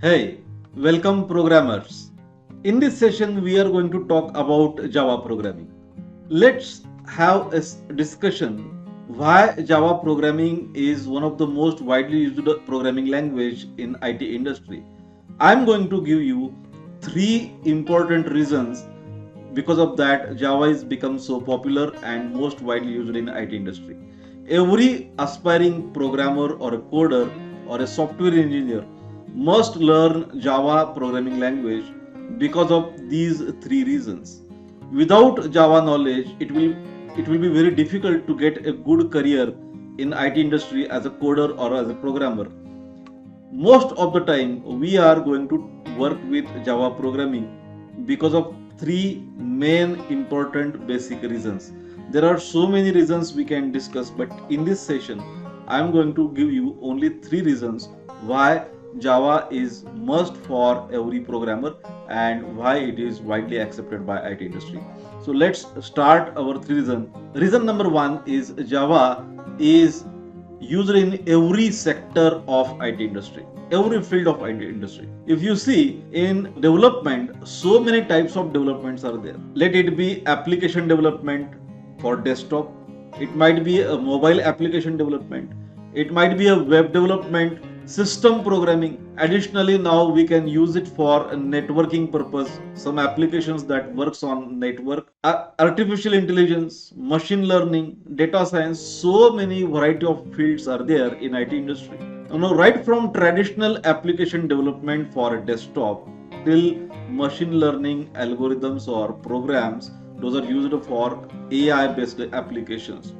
Hey, welcome programmers. In this session, we are going to talk about Java programming. Let's have a discussion why Java programming is one of the most widely used programming language in IT industry. I'm going to give you three important reasons because of that Java is become so popular and most widely used in IT industry. Every aspiring programmer or a coder or a software engineer must learn Java programming language because of these three reasons. Without Java knowledge, it will be very difficult to get a good career in IT industry as a coder or as a programmer. Most of the time we are going to work with Java programming because of three main important basic reasons. There are so many reasons we can discuss, but in this session I am going to give you only three reasons why Java is must for every programmer and why it is widely accepted by IT industry. So let's start our three reasons. Reason number one is Java is used in every sector of IT industry, every field of IT industry. If you see in development, so many types of developments are there. Let it be application development for desktop, it might be a mobile application development, it might be a web development, system programming. Additionally, now we can use it for a networking purpose, some applications that works on network, artificial intelligence, machine learning, data science. So many variety of fields are there in IT industry. Right from traditional application development for a desktop till machine learning algorithms or programs, those are used for AI based applications.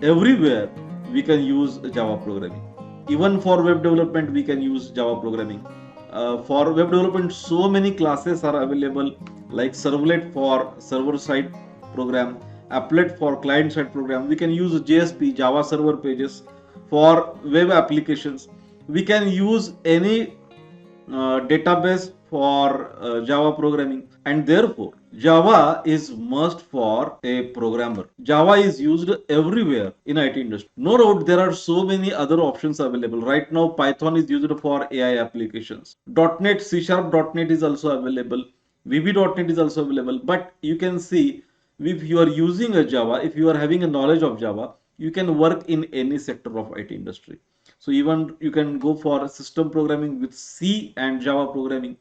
Everywhere we can use Java programming. Even for web development, we can use Java programming. For web development, so many classes are available, like servlet for server side program, applet for client side program. We can use JSP, Java server pages, for web applications. We can use any database for Java programming, and therefore Java is must for a programmer. Java is used everywhere in IT industry. No doubt there are so many other options available. Right now Python is used for AI applications. .NET, C Sharp .NET is also available. VB.NET is also available. But you can see, if you are using a Java, if you are having a knowledge of Java, you can work in any sector of IT industry. So even you can go for system programming with C and Java programming.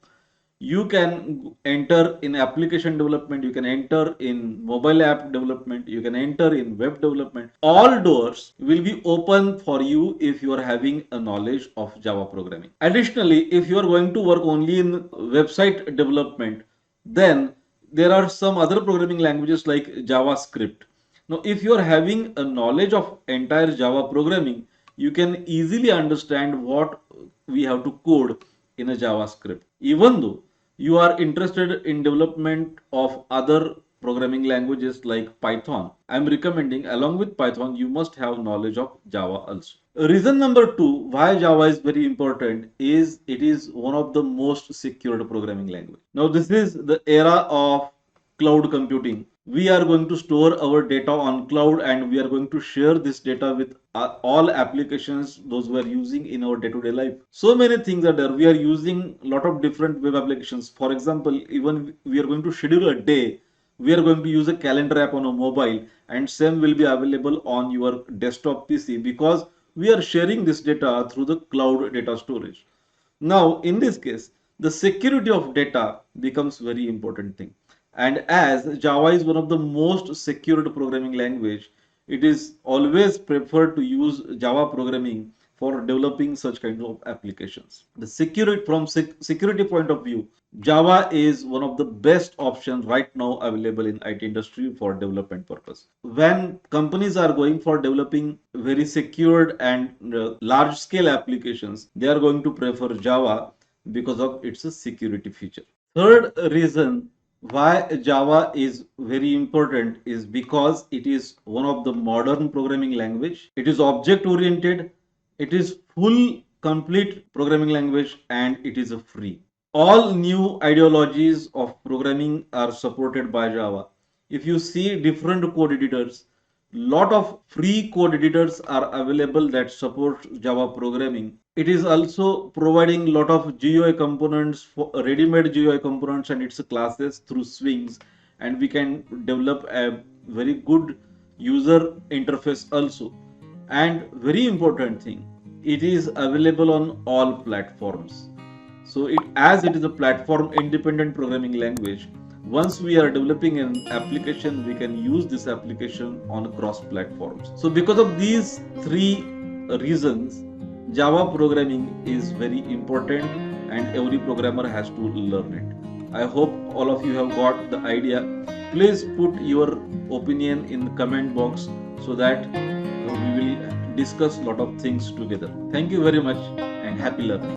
You can enter in application development, you can enter in mobile app development, you can enter in web development. All doors will be open for you if you are having a knowledge of Java programming. Additionally, if you are going to work only in website development, then there are some other programming languages like JavaScript. Now, if you are having a knowledge of entire Java programming, you can easily understand what we have to code in a JavaScript. Even though you are interested in development of other programming languages like Python, I am recommending along with Python, you must have knowledge of Java also. Reason number two why Java is very important is it is one of the most secured programming language. Now this is the era of cloud computing. We are going to store our data on cloud and we are going to share this data with all applications those we are using in our day-to-day life. So many things are there. We are using a lot of different web applications. For example, even we are going to schedule a day, we are going to use a calendar app on a mobile, and same will be available on your desktop PC because we are sharing this data through the cloud data storage. Now, in this case, the security of data becomes very important thing. And as Java is one of the most secured programming language, it is always preferred to use Java programming for developing such kinds of applications. The security from security point of view, Java is one of the best options right now available in IT industry for development purpose. When companies are going for developing very secured and large scale applications, they are going to prefer Java because of its security feature. Third reason why Java is very important is because it is one of the modern programming language. It is object oriented, it is full complete programming language, and it is a free. All new ideologies of programming are supported by Java. If you see different code editors, Lot of free code editors are available that support Java programming. It is also providing lot of GUI components, for ready-made GUI components and its classes through swings, and we can develop a very good user interface also. And very important thing, it is available on all platforms. So as it is a platform independent programming language, once we are developing an application, we can use this application on cross platforms. So because of these three reasons, Java programming is very important and every programmer has to learn it. I hope all of you have got the idea. Please put your opinion in the comment box so that we will discuss a lot of things together. Thank you very much and happy learning.